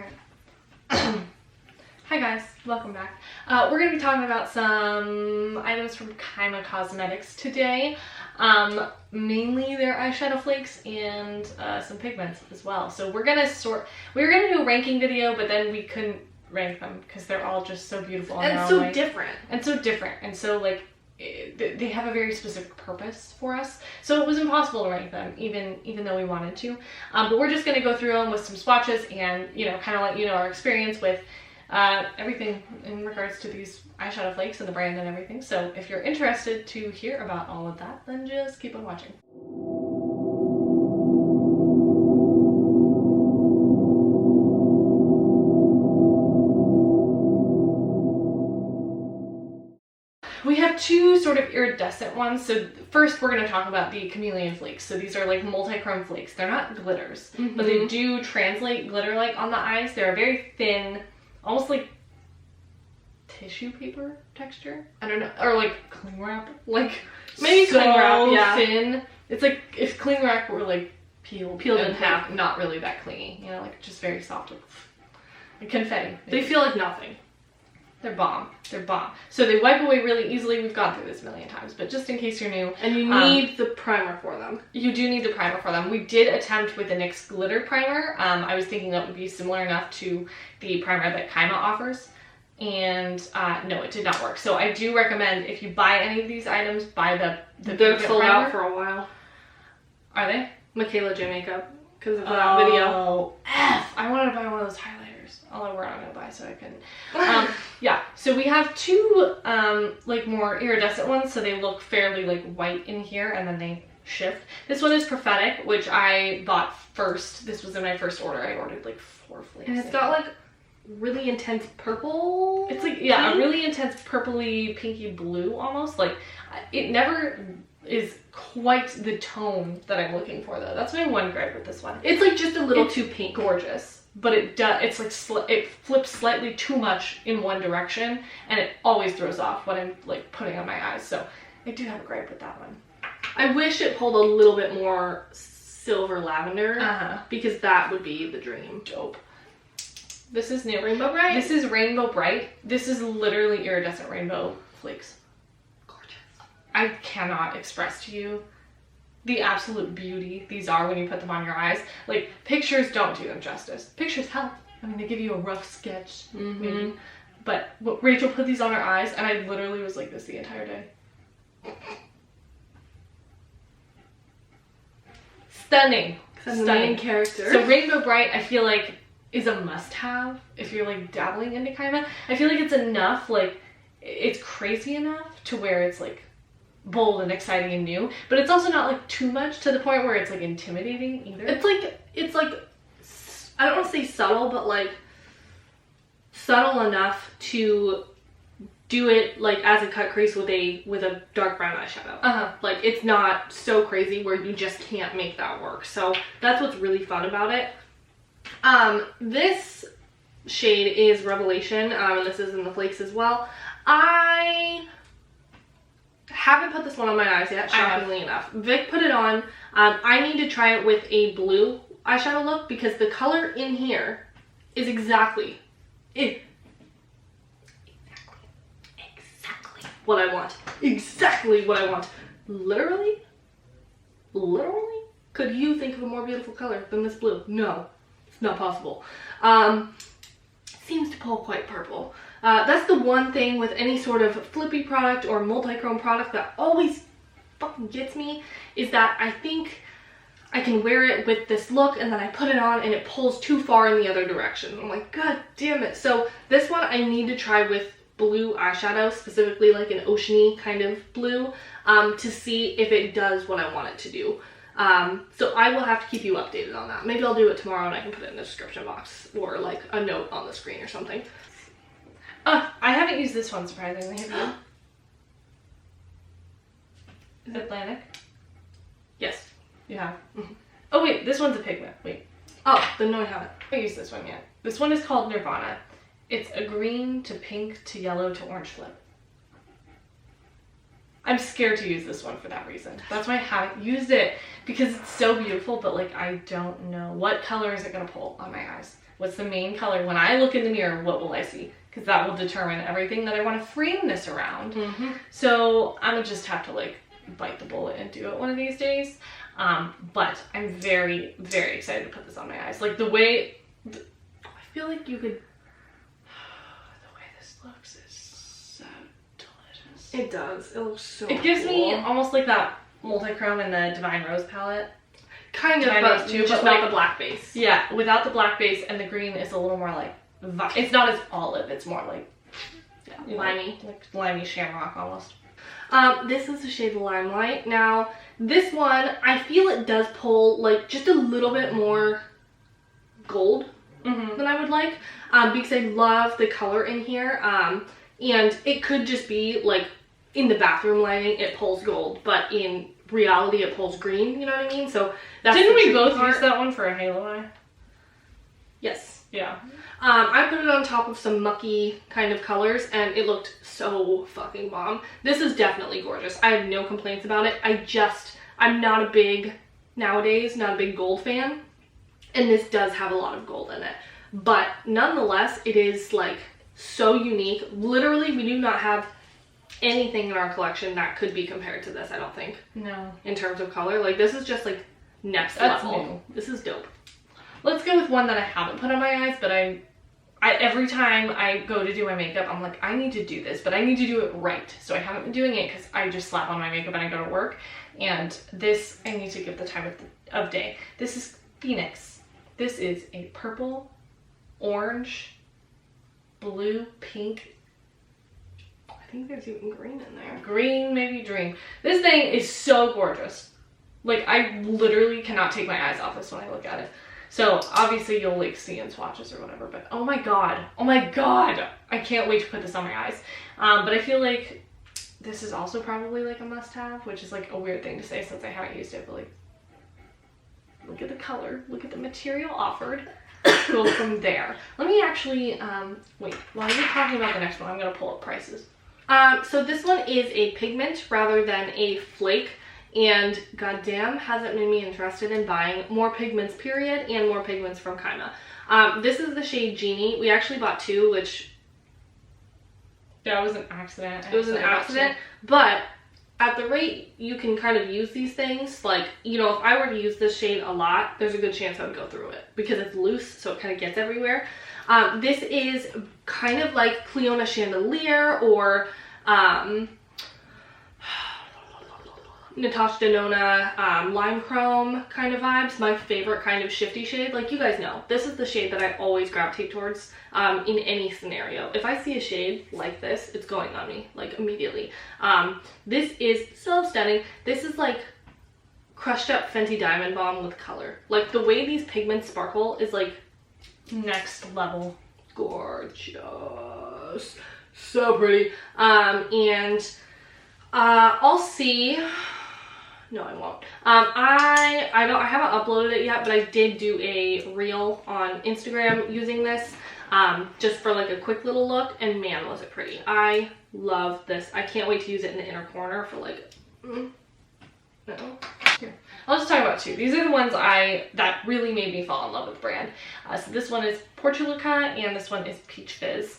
Alright. Hi guys, welcome back. We're going to be talking about some items from Kaima Cosmetics today. Mainly their eyeshadow flakes and some pigments as well. So we were going to do a ranking video, but then we couldn't rank them because they're all just so beautiful and so different. And so like they have a very specific purpose for us, so it was impossible to rank them even though we wanted to. But we're just going to go through them with some swatches and, you know, kind of let you know our experience with everything in regards to these eyeshadow flakes and the brand and everything. So if you're interested to hear about all of that, then just keep on watching. We have two sort of iridescent ones. So first we're going to talk about the Chameleon Flakes. So these are like multi-chrome flakes. They're not glitters, but they do translate glitter-like on the eyes. They're a very thin, almost like tissue paper texture. I don't know, or like cling wrap. Like maybe so cling wrap, yeah. Thin. It's like if cling wrap were like peeled in half, not really that clingy. You know, like just very soft, like confetti. They feel like nothing. They're bomb. They're bomb. So they wipe away really easily. We've gone through this a million times, but just in case you're new. And you need the primer for them. You do need the primer for them. We did attempt with the NYX glitter primer. I was thinking that would be similar enough to the primer that Kaima offers. And no, it did not work. So I do recommend if you buy any of these items, buy the They're sold out for a while. Are they? Michaela J Makeup, because of that video. Oh, F! I wanted to buy one of those highlighters. Although we're not going to buy, so I couldn't. Yeah, so we have two like more iridescent ones, so they look fairly like white in here, and then they shift. This one is Prophetic, which I bought first. This was in my first order. I ordered like 4 flakes. And it's got like really intense purple. It's like, yeah, a really intense purpley, pinky blue almost. Like, it never is quite the tone that I'm looking for though. That's my one gripe with this one. It's like just a little too pink. Gorgeous. But it's like it flips slightly too much in one direction, and it always throws off what I'm like putting on my eyes. So I do have a gripe with that one. I wish it pulled a little bit more silver lavender, because that would be the dream. Dope. This is new. Rainbow Bright? This is Rainbow Bright. This is literally iridescent rainbow flakes. Gorgeous. I cannot express to you the absolute beauty these are when you put them on your eyes. Like, pictures don't do them justice. Pictures help. I mean, they give you a rough sketch, maybe. But Rachel put these on her eyes, and I literally was like this the entire day. Stunning. Stunning character. So Rainbow Bright, I feel like, is a must-have if you're like dabbling into Kaima. I feel like it's enough, like, it's crazy enough to where it's like bold and exciting and new, but it's also not like too much to the point where it's like intimidating either. It's like I don't want to say subtle, but like subtle enough to do it like as a cut crease with a dark brown eyeshadow. Like, it's not so crazy where you just can't make that work. So that's what's really fun about it. This shade is Revelation, and this is in the flakes as well. I haven't put this one on my eyes yet, shockingly enough. Vic put it on. I need to try it with a blue eyeshadow look, because the color in here is exactly what I want. Exactly what I want. Literally? Could you think of a more beautiful color than this blue? No, it's not possible. Seems to pull quite purple. That's the one thing with any sort of flippy product or multi-chrome product that always fucking gets me, is that I think I can wear it with this look and then I put it on and it pulls too far in the other direction. I'm like, God damn it. So this one I need to try with blue eyeshadow, specifically like an oceany kind of blue, to see if it does what I want it to do. So I will have to keep you updated on that. Maybe I'll do it tomorrow and I can put it in the description box or like a note on the screen or something. I haven't used this one, surprisingly. Have you? Is it Atlantic? Yes. You have? Oh wait, this one's a pigment. Wait. Oh, then no, I haven't. I haven't used this one yet. This one is called Nirvana. It's a green to pink to yellow to orange flip. I'm scared to use this one for that reason. That's why I haven't used it, because it's so beautiful, but like I don't know what color is it gonna pull on my eyes. What's the main color? When I look in the mirror, what will I see? Because that will determine everything that I want to frame this around. So I'm gonna just have to like bite the bullet and do it one of these days. But I'm very, very excited to put this on my eyes. Like the way, I feel like you could, the way this looks is so delicious. It does. It looks so It gives cool. me almost like that multi-chrome in the Divine Rose palette. Kind of, Divine but Rose too, just but not like the black base. Yeah, without the black base, and the green is a little more like, it's not as olive, it's more like, yeah, limey. Like limey shamrock almost. This is the shade Limelight. Now, this one, I feel it does pull like just a little bit more gold than I would like, because I love the color in here, and it could just be like in the bathroom lighting it pulls gold, but in reality it pulls green, you know what I mean? So that's Didn't we tricky both part. use that one for a halo eye? Yes. Yeah. I put it on top of some mucky kind of colors and it looked so fucking bomb. This is definitely gorgeous. I have no complaints about it. I'm not a big, nowadays, not a big gold fan. And this does have a lot of gold in it. But nonetheless, it is like so unique. Literally, we do not have anything in our collection that could be compared to this, I don't think. No. In terms of color. Like this is just like next That's level. new. This is dope. Let's go with one that I haven't put on my eyes, but every time I go to do my makeup, I'm like, I need to do this, but I need to do it right. So I haven't been doing it because I just slap on my makeup and I go to work. And this, I need to give the time of day. This is Phoenix. This is a purple, orange, blue, pink. I think there's even green in there. Green, maybe dream. This thing is so gorgeous. Like, I literally cannot take my eyes off this when I look at it. So obviously you'll like see in swatches or whatever, but oh my god, I can't wait to put this on my eyes. But I feel like this is also probably like a must-have, which is like a weird thing to say since I haven't used it, but like, look at the color, look at the material offered, go from there. Let me actually, wait, while you're talking about the next one, I'm gonna pull up prices. So this one is a pigment rather than a flake. And goddamn, hasn't made me interested in buying more pigments, period, and more pigments from Kaima. This is the shade Genie. We actually bought two, which... Yeah, it was an accident. It was an accident, but at the rate you can kind of use these things, like, you know, if I were to use this shade a lot, there's a good chance I would go through it because it's loose, so it kind of gets everywhere. This is kind of like Cleona Chandelier or... Natasha Denona lime chrome kind of vibes. My favorite kind of shifty shade. Like you guys know, this is the shade that I always gravitate towards in any scenario. If I see a shade like this, it's going on me like immediately. This is so stunning. This is like crushed up Fenty Diamond Bomb with color. Like the way these pigments sparkle is like next level. Gorgeous. So pretty. I'll see. No, I won't. I haven't uploaded it yet, but I did do a reel on Instagram using this, just for like a quick little look, and man, was it pretty. I love this. I can't wait to use it in the inner corner for like, no. Here. I'll just talk about two. These are the ones that really made me fall in love with the brand. So this one is Portulaca, and this one is Peach Fizz.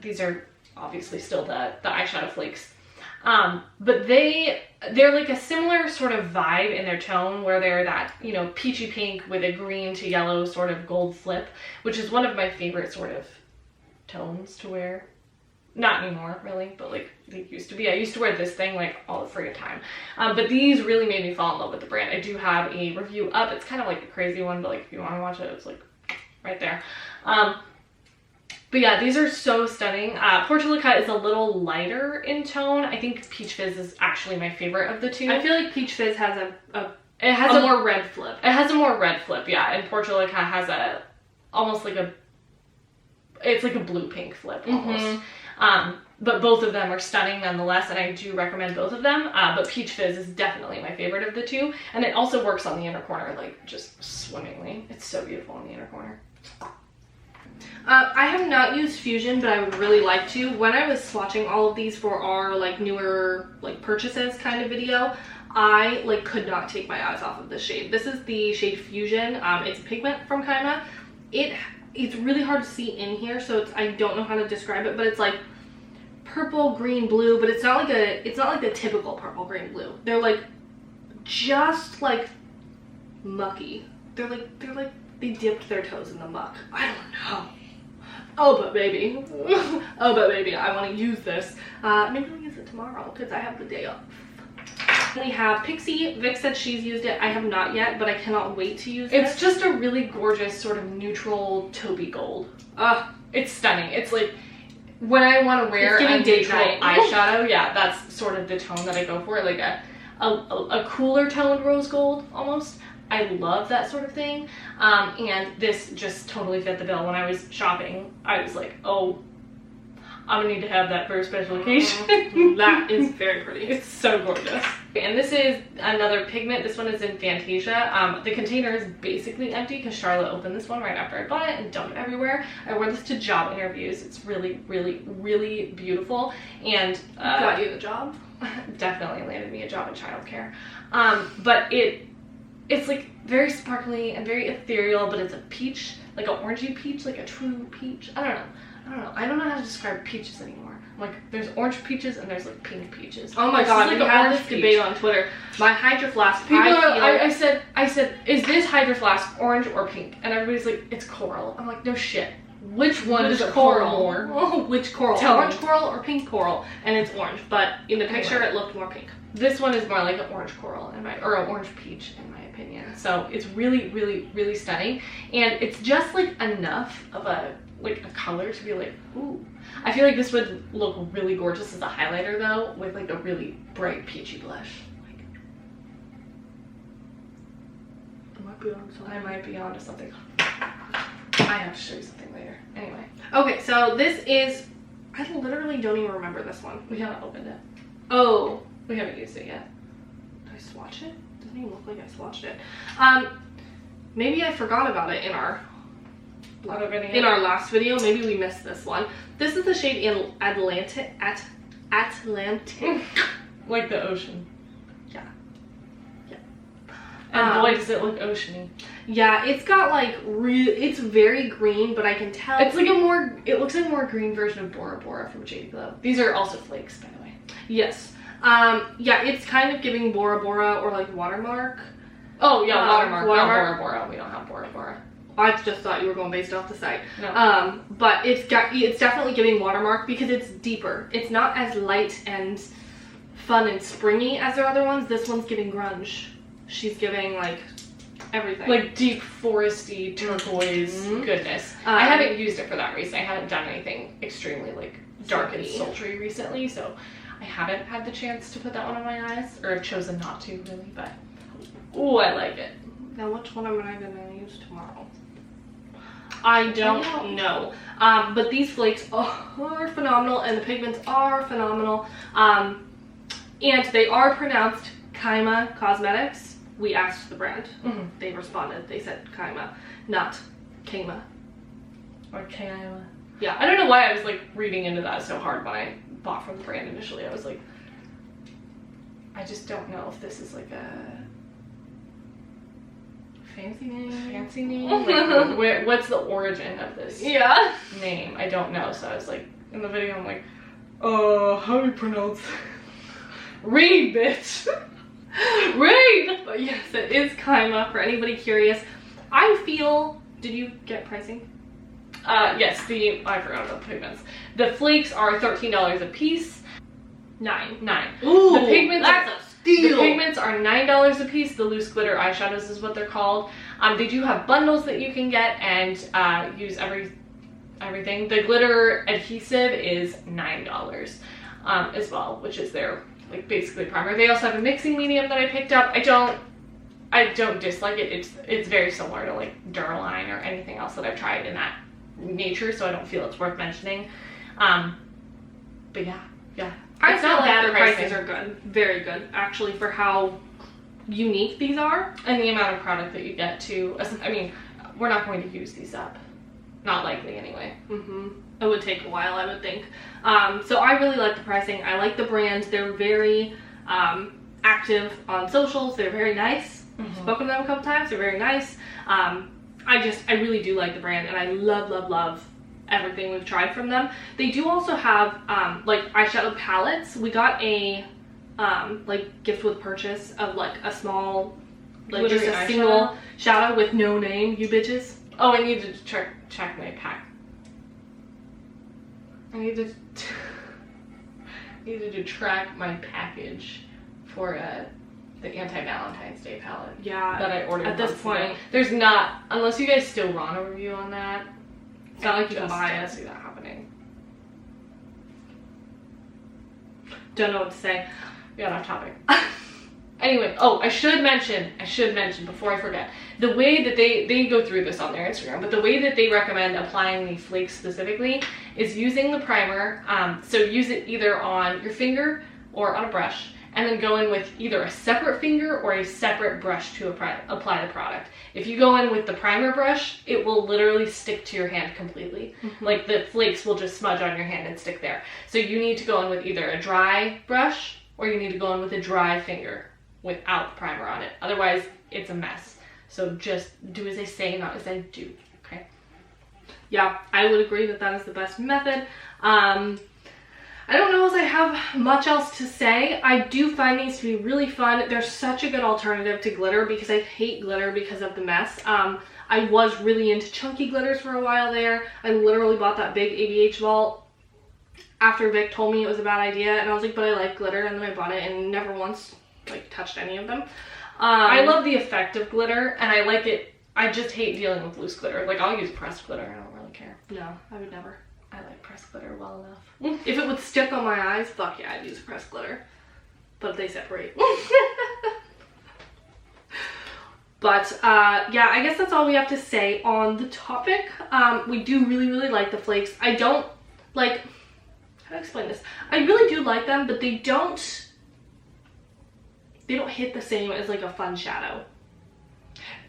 These are obviously still the eyeshadow flakes. But they're like a similar sort of vibe in their tone where they're that, you know, peachy pink with a green to yellow sort of gold flip, which is one of my favorite sort of tones to wear. Not anymore, really, but like they used to be. I used to wear this thing like all the freaking time. But these really made me fall in love with the brand. I do have a review up. It's kind of like a crazy one, but like if you want to watch it, it's like right there. But yeah, these are so stunning. Portulaca is a little lighter in tone. I think Peach Fizz is actually my favorite of the two. I feel like Peach Fizz has it has a more red flip. It has a more red flip, yeah. And Portulaca has almost like it's like a blue pink flip almost. But both of them are stunning nonetheless, and I do recommend both of them. But Peach Fizz is definitely my favorite of the two, and it also works on the inner corner like just swimmingly. It's so beautiful in the inner corner. I have not used Fusion, but I would really like to. When I was swatching all of these for our like newer like purchases kind of video, I like could not take my eyes off of this shade. This is the shade Fusion. It's a pigment from Kaima. It it's really hard to see in here, so I don't know how to describe it, but it's like purple, green, blue, but it's not like the typical purple, green, blue. They're like just like mucky. They're like they dipped their toes in the muck. I don't know. Oh, but baby. Oh, but baby, I want to use this. Maybe I'll use it tomorrow because I have the day off. We have Pixie. Vic said she's used it. I have not yet, but I cannot wait to use it. It's just a really gorgeous sort of neutral taupey gold. It's stunning. It's like when I want to wear a neutral eyeshadow, yeah, that's sort of the tone that I go for, like a cooler toned rose gold almost. I love that sort of thing. And this just totally fit the bill. When I was shopping, I was like, oh, I'm gonna need to have that for a special occasion. That is very pretty. It's so gorgeous. And this is another pigment. This one is in Fantasia. The container is basically empty because Charlotte opened this one right after I bought it and dumped it everywhere. I wore this to job interviews. It's really, really, really beautiful. And got you the job? Definitely landed me a job in childcare. But it's like very sparkly and very ethereal, but it's a peach, like an orangey peach, like a true peach. I don't know how to describe peaches anymore. Like, there's orange peaches and there's like pink peaches. Oh my god, we had this debate on Twitter. My Hydro Flask. I said, is this Hydro Flask orange or pink? And everybody's like, it's coral. I'm like, no shit. Which one is coral more? Oh, which coral? Orange coral or pink coral? And it's orange, but in the picture it looked more pink. This one is more like an orange coral or an orange peach in my opinion. So it's really, really, really stunning, and it's just like enough of a color to be like, ooh. I feel like this would look really gorgeous as a highlighter though, with like a really bright peachy blush. Like, I might be onto something. I have to show you something later. Anyway. Okay, so this is, I literally don't even remember this one. We haven't opened it. Oh. We haven't used it yet. Did I swatch it? Doesn't even look like I swatched it. Maybe I forgot about it in our last video. Maybe we missed this one. This is the shade in Atlantic. Like the ocean. Yeah. Yeah. And boy, does it look oceany. Yeah, it's got like it's very green, but I can tell it's like it looks like a more green version of Bora Bora from Shady Glow. These are also flakes, by the way. Yes. Yeah, it's kind of giving Bora Bora or like Watermark. Oh yeah, Watermark. Not Bora Bora. We don't have Bora Bora. I just thought you were going based off the site. No. But it's definitely giving Watermark because it's deeper. It's not as light and fun and springy as their other ones. This one's giving grunge. She's giving like everything. Like deep foresty turquoise goodness. I haven't used it for that reason. I haven't done anything extremely like dark and sultry recently, so I haven't had the chance to put that one on my eyes, or I've chosen not to really, but ooh, I like it. Now which one am I gonna use tomorrow? I don't know. But these flakes are phenomenal, and the pigments are phenomenal. And they are pronounced Kaima Cosmetics. We asked the brand. They responded. They said Kaima, not Kaima. Or Kaima. Yeah. I don't know why I was like reading into that so hard when I bought from the brand initially. I was like, I just don't know if this is like a fancy name. Like, what's the origin of this name? I don't know. So I was like, in the video, I'm like, how do you pronounce it? Read, bitch. Read. But yes, it is Kaima for anybody curious. I feel, did you get pricing? Yes, I forgot about the pigments. The flakes are $13 a piece. $9. Ooh, the pigments that's a steal. The pigments are $9 a piece. The loose glitter eyeshadows is what they're called. They do have bundles that you can get and use everything. The glitter adhesive is $9 as well, which is their like basically primer. They also have a mixing medium that I picked up. I don't dislike it. It's very similar to like Duraline or anything else that I've tried in that nature, so I don't feel it's worth mentioning. But yeah. It's not bad. The prices are good, very good actually for how unique these are and the amount of product that you get too. I mean, we're not going to use these up, not likely anyway. It would take a while, I would think. So I really like the pricing. I like the brand. They're very active on socials. They're very nice. Spoken to them a couple times. They're very nice. I really do like the brand, and I love everything we've tried from them. They do also have like eyeshadow palettes. We got a like gift with purchase of like a small, like just a single shadow with no name, you bitches. Oh, I need to check my pack. I needed to track my package for the anti-Valentine's Day palette. Yeah, that I ordered at this point ago. There's not, unless you guys still want a review on that. It's not like you can buy it. I see that happening. Don't know what to say. We got off topic. Anyway, oh, I should mention before I forget, the way that they go through this on their Instagram, but the way that they recommend applying the flakes specifically is using the primer. So use it either on your finger or on a brush, and then go in with either a separate finger or a separate brush to apply the product. If you go in with the primer brush, it will literally stick to your hand completely. Mm-hmm. Like the flakes will just smudge on your hand and stick there. So you need to go in with either a dry brush or you need to go in with a dry finger without the primer on it. Otherwise, it's a mess. So just do as I say, not as I do, okay? Yeah, I would agree that that is the best method. I don't know if I have much else to say. I do find these to be really fun. They're such a good alternative to glitter because I hate glitter because of the mess. I was really into chunky glitters for a while there. I literally bought that big ABH vault after Vic told me it was a bad idea, and I was like, but I like glitter, and then I bought it and never once like touched any of them. I love the effect of glitter, and I like it. I just hate dealing with loose glitter. Like, I'll use pressed glitter. I don't really care. No, I would never. I like pressed glitter well enough. If it would stick on my eyes, fuck yeah, I'd use pressed glitter. But they separate. But yeah, I guess that's all we have to say on the topic. We do really like the flakes. I don't like, how to explain this? I really do like them, but they don't hit the same as like a fun shadow.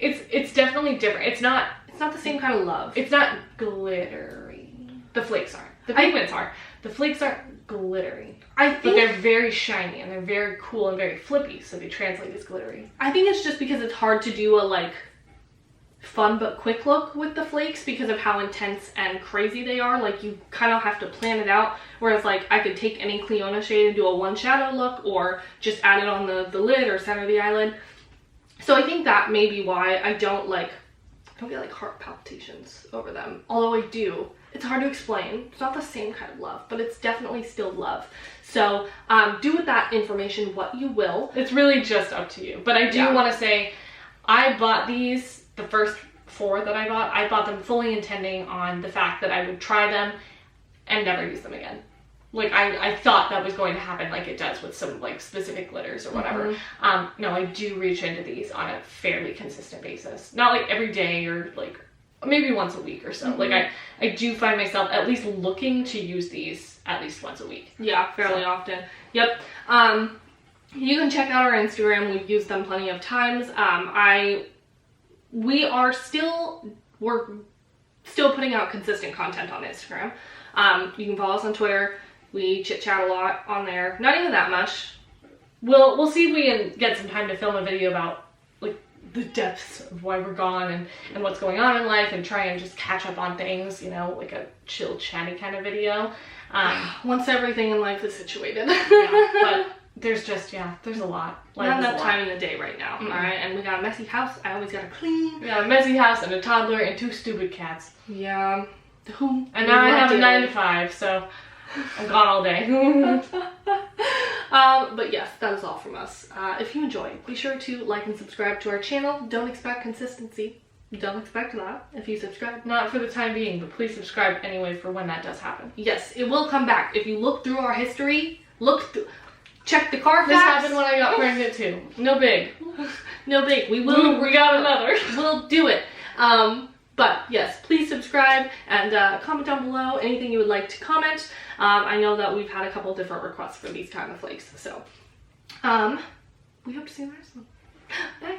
It's definitely different. It's not the same kind of love. It's not glittery. The flakes are. The pigments are. The flakes aren't glittery. But they're very shiny and they're very cool and very flippy, so they translate as glittery. I think it's just because it's hard to do a like fun but quick look with the flakes because of how intense and crazy they are. Like, you kind of have to plan it out, whereas like I could take any Cleona shade and do a one shadow look, or just add it on the lid or center of the eyelid. So I think that may be why I don't get like heart palpitations over them, although I do. It's hard to explain. It's not the same kind of love, but it's definitely still love. So do with that information what you will. It's really just up to you. But I do want to say, I bought these, the first 4 that I bought them fully intending on the fact that I would try them and never use them again. Like, I thought that was going to happen like it does with some like specific glitters or whatever. Mm-hmm. No, I do reach into these on a fairly consistent basis. Not like every day or like maybe once a week or so. Mm-hmm. Like I do find myself at least looking to use these at least once a week. Yeah, fairly often. Yep. You can check out our Instagram. We've used them plenty of times. We're still putting out consistent content on Instagram. You can follow us on Twitter. We chit chat a lot on there. Not even that much. We'll see if we can get some time to film a video about like the depths of why we're gone and what's going on in life, and try and just catch up on things, you know, like a chill, chatty kind of video. Once everything in life is situated. Yeah, but there's a lot. Not enough time in the day right now. Mm-hmm. All right, and we got a messy house. I always gotta clean. We got a messy house and a toddler and 2 stupid cats. Yeah. And now I have a 9 to 5, so I'm gone all day. But yes, that is all from us. If you enjoyed, be sure to like and subscribe to our channel. Don't expect consistency. Don't expect that if you subscribe. Not for the time being, but please subscribe anyway for when that does happen. Yes, it will come back. If you look through our history, check the Carfax. This happened when I got pregnant too. No big. No big. We got another. We'll do it. But yes, please subscribe and comment down below anything you would like to comment. I know that we've had a couple different requests for these kind of flakes, so we hope to see you in the next one. Bye.